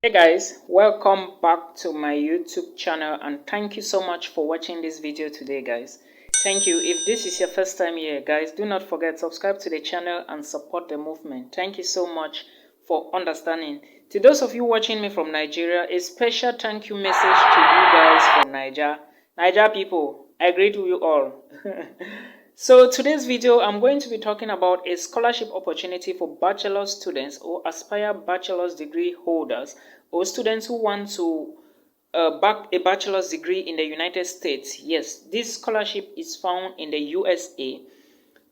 Hey guys, welcome back to my YouTube channel and thank you so much for watching this video today guys. Thank you. If this is your first time here guys, do not forget subscribe to the channel and support the movement. Thank you so much for understanding. To those of you watching me from Nigeria, a special thank you message to you guys from Niger people, I greet you all. So today's video, I'm going to be talking about a scholarship opportunity for bachelor students or aspire bachelor's degree holders or students who want to back a bachelor's degree in the United States. Yes, this scholarship is found in the USA.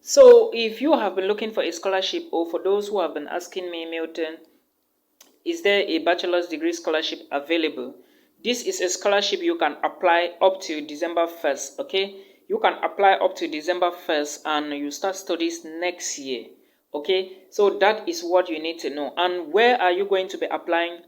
So if you have been looking for a scholarship, or for those who have been asking me, Milton, is there a bachelor's degree scholarship available? This is a scholarship you can apply up to December 1st, okay? You can apply up to December 1st and you start studies next year, okay? So that is what you need to know. And where are you going to be applying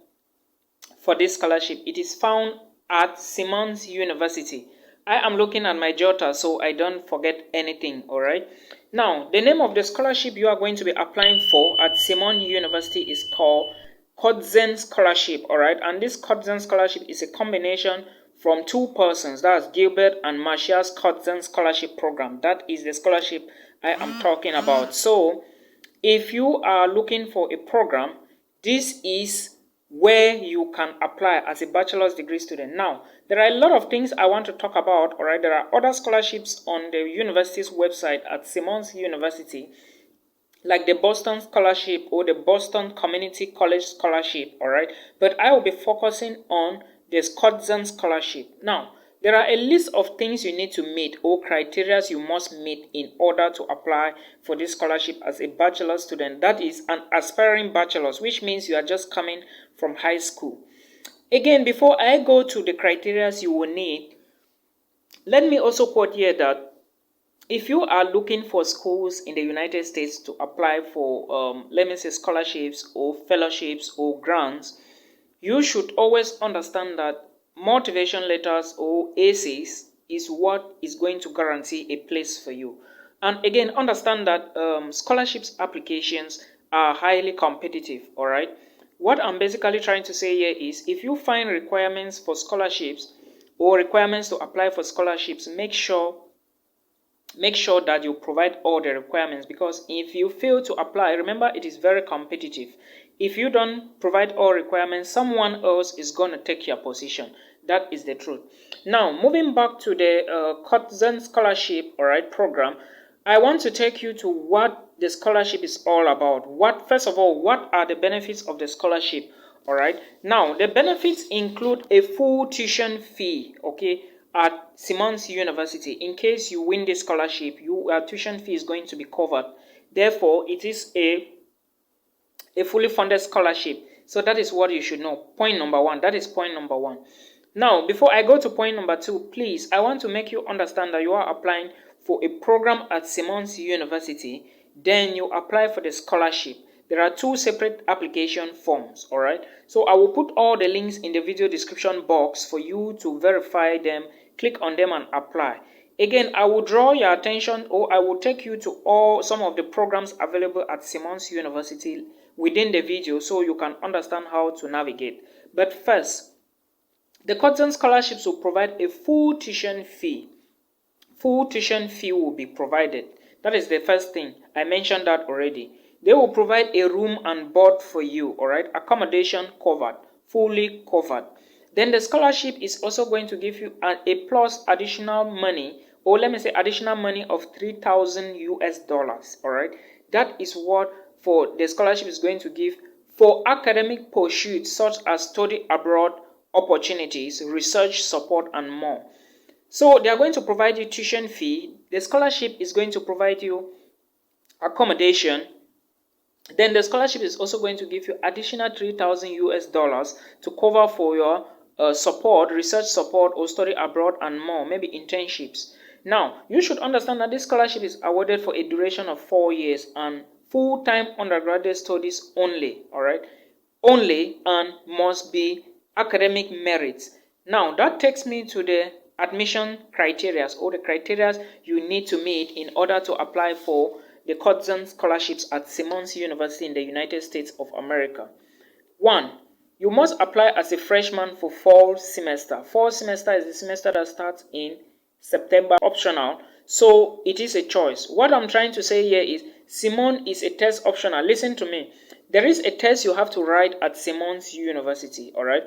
for this scholarship? It is found at Simmons University. I am looking at my jotter so I don't forget anything, all right? Now, the name of the scholarship you are going to be applying for at Simmons University is called Codzen Scholarship, all right? And this Codzen Scholarship is a combination from two persons, that's Gilbert and Marcia's Codzen Scholarship Program. That is the scholarship I am talking about. So, if you are looking for a program, this is where you can apply as a bachelor's degree student. Now, there are a lot of things I want to talk about, all right? There are other scholarships on the university's website at Simmons University, like the Boston Scholarship or the Boston Community College Scholarship, all right? But I will be focusing on the Codzen Scholarship. Now, there are a list of things you need to meet or criteria you must meet in order to apply for this scholarship as a bachelor student. That is an aspiring bachelor's, which means you are just coming from high school. Again, before I go to the criteria you will need, let me also quote here that if you are looking for schools in the United States to apply for, let me say, scholarships or fellowships or grants, you should always understand that motivation letters or ACs is what is going to guarantee a place for you. And again, understand that scholarships applications are highly competitive, all right? What I'm basically trying to say here is if you find requirements for scholarships or requirements to apply for scholarships, make sure that you provide all the requirements, because if you fail to apply, remember it is very competitive. If you don't provide all requirements, someone else is going to take your position. That is the truth. Now, moving back to the Codzen Scholarship, all right, program, I want to take you to what the scholarship is all about. First of all, what are the benefits of the scholarship? All right. Now, the benefits include a full tuition fee, okay, at Simmons University. In case you win this scholarship, your tuition fee is going to be covered. Therefore, it is a fully funded scholarship. So that is what you should know. Point number one. That is point number one. Now, before I go to point number two, please, I want to make you understand that you are applying for a program at Simmons University. Then you apply for the scholarship. There are two separate application forms, all right? So I will put all the links in the video description box for you to verify them, click on them and apply. Again, I will draw your attention, or I will take you to some of the programs available at Simmons University within the video so you can understand how to navigate. But first, the Codzen scholarships will provide a full tuition fee. Full tuition fee will be provided. That is the first thing. I mentioned that already. They will provide a room and board for you, all right? Accommodation covered, fully covered. Then the scholarship is also going to give you a plus additional money, or let me say additional money of $3,000, all right? That is what for the scholarship is going to give for academic pursuits such as study abroad opportunities, research support, and more. So they are going to provide you tuition fee. The scholarship is going to provide you accommodation. Then the scholarship is also going to give you additional $3,000 to cover for your support, research support, or study abroad and more, maybe internships. Now, you should understand that this scholarship is awarded for a duration of 4 years and full-time undergraduate studies only, all right? Only, and must be academic merits. Now, that takes me to the admission criteria, or the criteria you need to meet in order to apply for the Codzen scholarships at Simmons University in the United States of America. 1. You must apply as a freshman for fall semester. Fall semester is the semester that starts in September, optional. So it is a choice. What I'm trying to say here is Simmons is a test optional. Listen to me. There is a test you have to write at Simmons University, alright?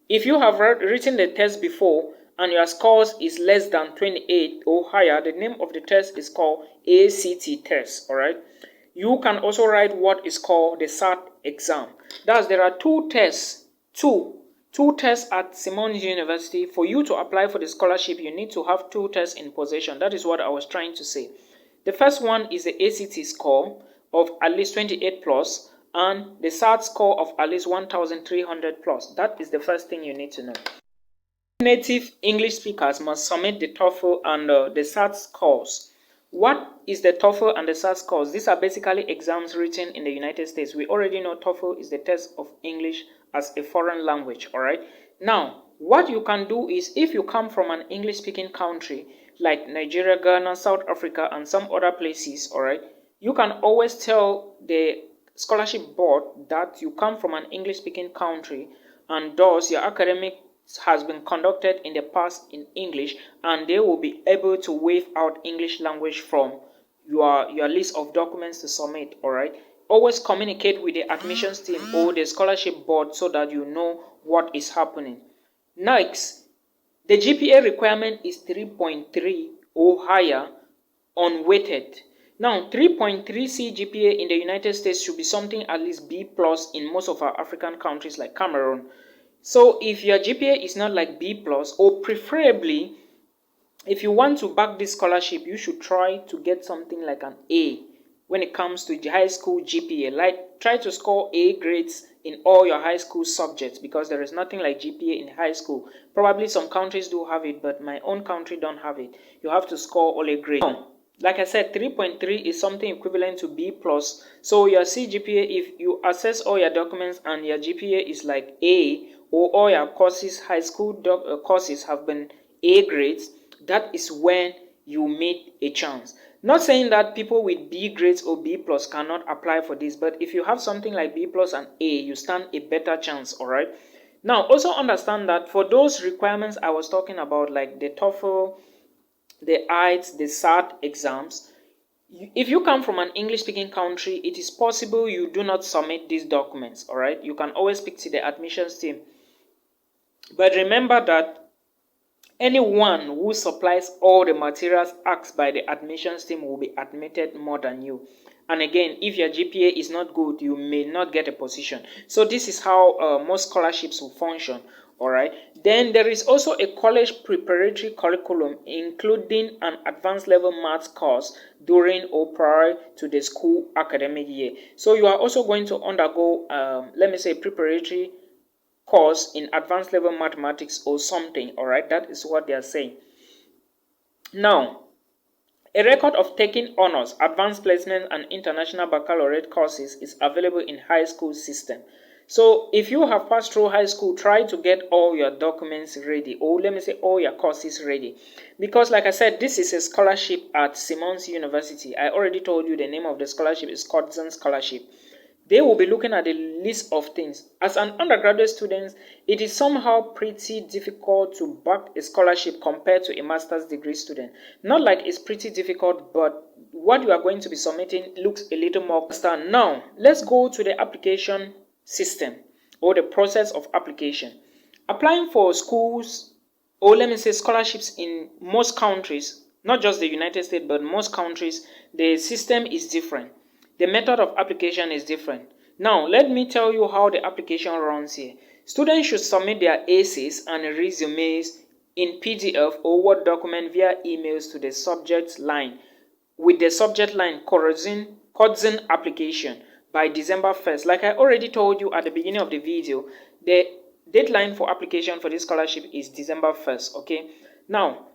If you have written the test before and your scores is less than 28 or higher, the name of the test is called ACT test, alright? You can also write what is called the SAT exam. Thus, there are two tests at Simmons University. For you to apply for the scholarship, you need to have two tests in possession. That is what I was trying to say. The first one is the ACT score of at least 28 plus and the SAT score of at least 1,300 plus. That is the first thing you need to know. Native English speakers must submit the TOEFL and the SAT scores. What is the TOEFL and the SAT scores? These are basically exams written in the United States. We already know TOEFL is the test of English as a foreign language, alright? Now, what you can do is if you come from an English-speaking country like Nigeria, Ghana, South Africa, and some other places, alright, you can always tell the scholarship board that you come from an English-speaking country and thus your academic has been conducted in the past in English, and they will be able to waive out English language from your list of documents to submit, alright? Always communicate with the admissions team or the scholarship board so that you know what is happening. Next, the GPA requirement is 3.3 or higher unweighted. Now, 3.3 GPA in the United States should be something at least B plus in most of our African countries like Cameroon. So if your GPA is not like B plus, or preferably, if you want to back this scholarship, you should try to get something like an A when it comes to the high school GPA. Like, try to score A grades in all your high school subjects because there is nothing like GPA in high school. Probably some countries do have it, but my own country don't have it. You have to score all A grades. Like I said, 3.3 is something equivalent to B plus. So your CGPA, if you assess all your documents and your GPA is like A, or all your courses, high school courses have been A grades, that is when you meet a chance. Not saying that people with B grades or B plus cannot apply for this, but if you have something like B plus and A, you stand a better chance, alright? Now, also understand that for those requirements I was talking about, like the TOEFL, the IELTS, the SAT exams, if you come from an English-speaking country, it is possible you do not submit these documents, alright? You can always speak to the admissions team. But remember that anyone who supplies all the materials asked by the admissions team will be admitted more than you. And again, if your GPA is not good, you may not get a position. So this is how most scholarships will function. Alright. Then there is also a college preparatory curriculum, including an advanced level maths course during or prior to the school academic year. So you are also going to undergo, let me say, preparatory course in advanced level mathematics or something. Alright, that is what they are saying. Now, a record of taking honors, advanced placement, and international baccalaureate courses is available in high school system. So if you have passed through high school, try to get all your documents ready, or let me say all your courses ready. Because like I said, this is a scholarship at Simmons University. I already told you the name of the scholarship is Codson Scholarship. They will be looking at a list of things. As an undergraduate student, it is somehow pretty difficult to back a scholarship compared to a master's degree student. Not like it's pretty difficult, but what you are going to be submitting looks a little more custom. Now, let's go to the application system or the process of application. Applying for schools, or let me say scholarships in most countries, not just the United States, but most countries, the system is different. The method of application is different. Now, let me tell you how the application runs here. Students should submit their essays and resumes in PDF or Word document via emails to the subject line, with the subject line Codson application by December 1st. Like I already told you at the beginning of the video, the deadline for application for this scholarship is December 1st, okay? Now,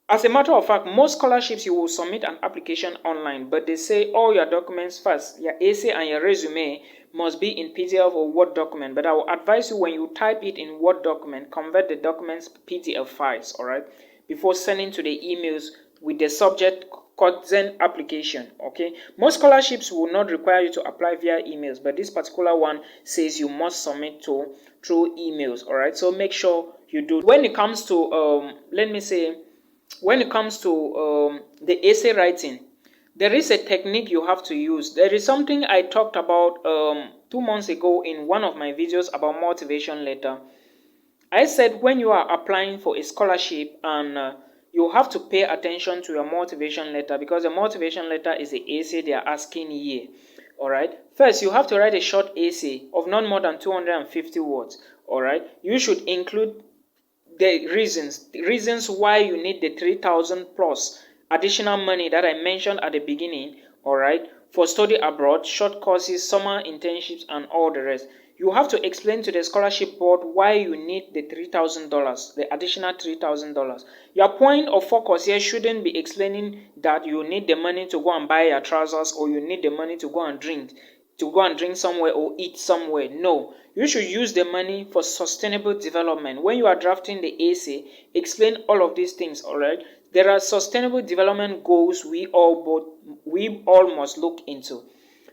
as a matter of fact, most scholarships you will submit an application online, but they say all your documents first, your essay and your resume must be in PDF or Word document. But I will advise you when you type it in Word document, convert the documents PDF files, alright, before sending to the emails with the subject consent application. Okay, most scholarships will not require you to apply via emails, but this particular one says you must submit to through emails. All right, so make sure you do. When it comes to let me say, when it comes to the essay writing, there is a technique you have to use. There is something I talked about 2 months ago in one of my videos about motivation letter. I said when you are applying for a scholarship and you have to pay attention to your motivation letter, because the motivation letter is the essay they are asking here. All right. First, you have to write a short essay of not more than 250 words. All right. You should include the reasons why you need the 3,000 plus additional money that I mentioned at the beginning, all right, for study abroad, short courses, summer internships, and all the rest. You have to explain to the scholarship board why you need the $3,000, the additional $3,000. Your point of focus here shouldn't be explaining that you need the money to go and buy your trousers, or you need the money to go and drink somewhere or eat somewhere. No, you should use the money for sustainable development. When you are drafting the essay, explain all of these things. All right, there are sustainable development goals we all must look into.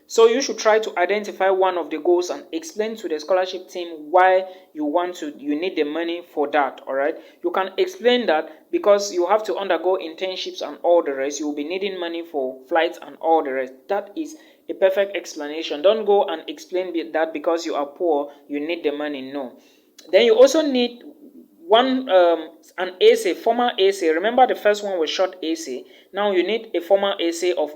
So you should try to identify one of the goals and explain to the scholarship team why you need the money for that. All right, you can explain that because you have to undergo internships and all the rest, you will be needing money for flights and all the rest. That is a perfect explanation. Don't go and explain that because you are poor you need the money. No. Then you also need an essay, formal essay. Remember the first one was short essay. Now you need a formal essay of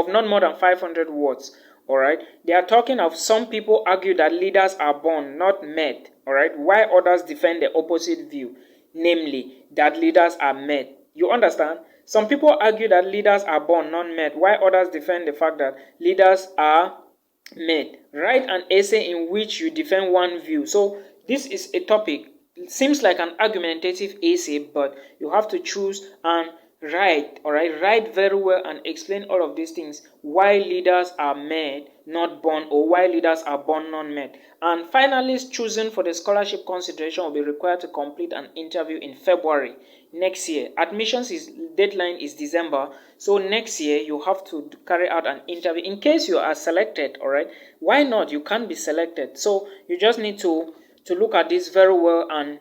not more than 500 words. All right, they are talking of some people argue that leaders are born, not made. All right, while others defend the opposite view, namely that leaders are made. You understand? Some people argue that leaders are born, not made, while others defend the fact that leaders are made. Write an essay in which you defend one view. So this is a topic. It seems like an argumentative essay, but you have to choose and write. All right, write very well and explain all of these things, why leaders are made, not born, or why leaders are born, not made. And finalists chosen for the scholarship consideration will be required to complete an interview in February next year. Admissions deadline is December, so next year you have to carry out an interview in case you are selected. All right, why not? You can be selected, so you just need to look at this very well and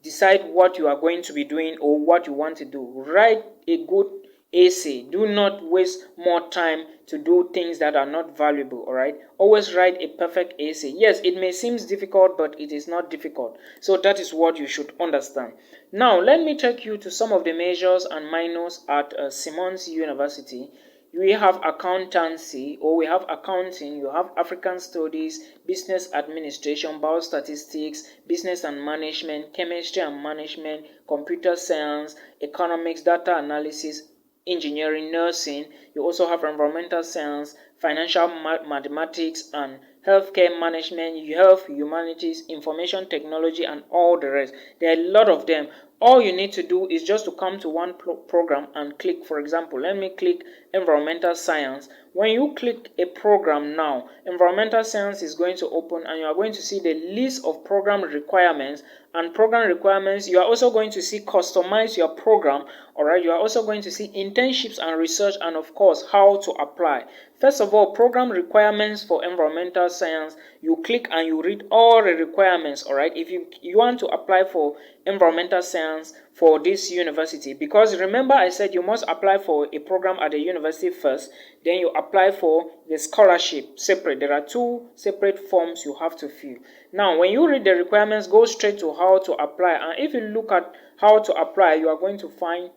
decide what you are going to be doing or what you want to do. Write a good essay. Do not waste more time to do things that are not valuable. All right, always write a perfect essay. Yes, it may seem difficult, but it is not difficult. So that is what you should understand. Now let me take you to some of the majors and minors at Simmons University. We have accountancy, or we have accounting, you have African studies, business administration, biostatistics, business and management, chemistry and management, computer science, economics, data analysis, engineering, nursing. You also have environmental science, financial mathematics, and healthcare management, health, humanities, information technology, and all the rest. There are a lot of them. All you need to do is just to come to one program and click. For example, let me click environmental science. When you click a program now, environmental science is going to open and you are going to see the list of program requirements. And program requirements, you are also going to see customize your program. All right, you are also going to see internships and research, and of course how to apply. First of all, program requirements for environmental science, you click and you read all the requirements. All right, if you want to apply for environmental science for this university, because remember I said you must apply for a program at the university first, then you apply for the scholarship separate. There are two separate forms you have to fill. Now when you read the requirements, go straight to how to apply, and if you look at how to apply, you are going to find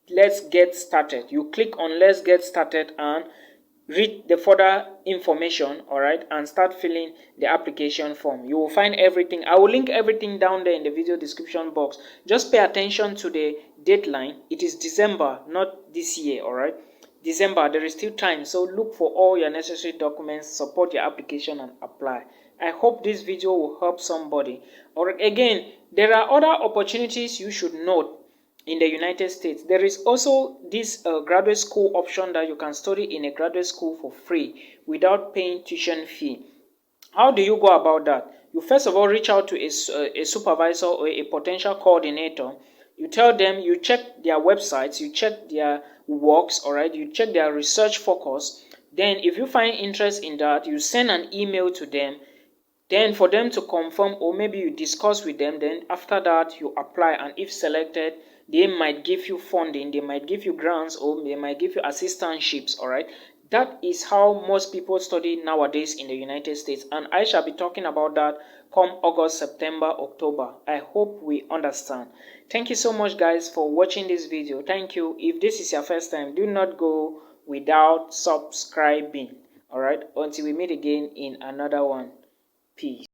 let's get started. You click on let's get started and read the further information, all right, and start filling the application form. You will find everything. I will link everything down there in the video description box. Just pay attention to the deadline. It is December, not this year. All right, December. There is still time, so look for all your necessary documents, support your application, and apply. I hope this video will help somebody. Or again, there are other opportunities you should note. In the United States, there is also this graduate school option that you can study in a graduate school for free without paying tuition fee. How do you go about that? You first of all reach out to a supervisor or a potential coordinator You tell them, you check their websites, you check their works, all right, you check their research focus. Then if you find interest in that, you send an email to them, then for them to confirm, or maybe you discuss with them. Then after that you apply, and if selected, they might give you funding, they might give you grants, or they might give you assistantships. All right, that is how most people study nowadays in the United States, and I shall be talking about that come August, September, October. I hope we understand. Thank you so much guys for watching this video. Thank you. If this is your first time, do not go without subscribing. All right, until we meet again in another one. Peace.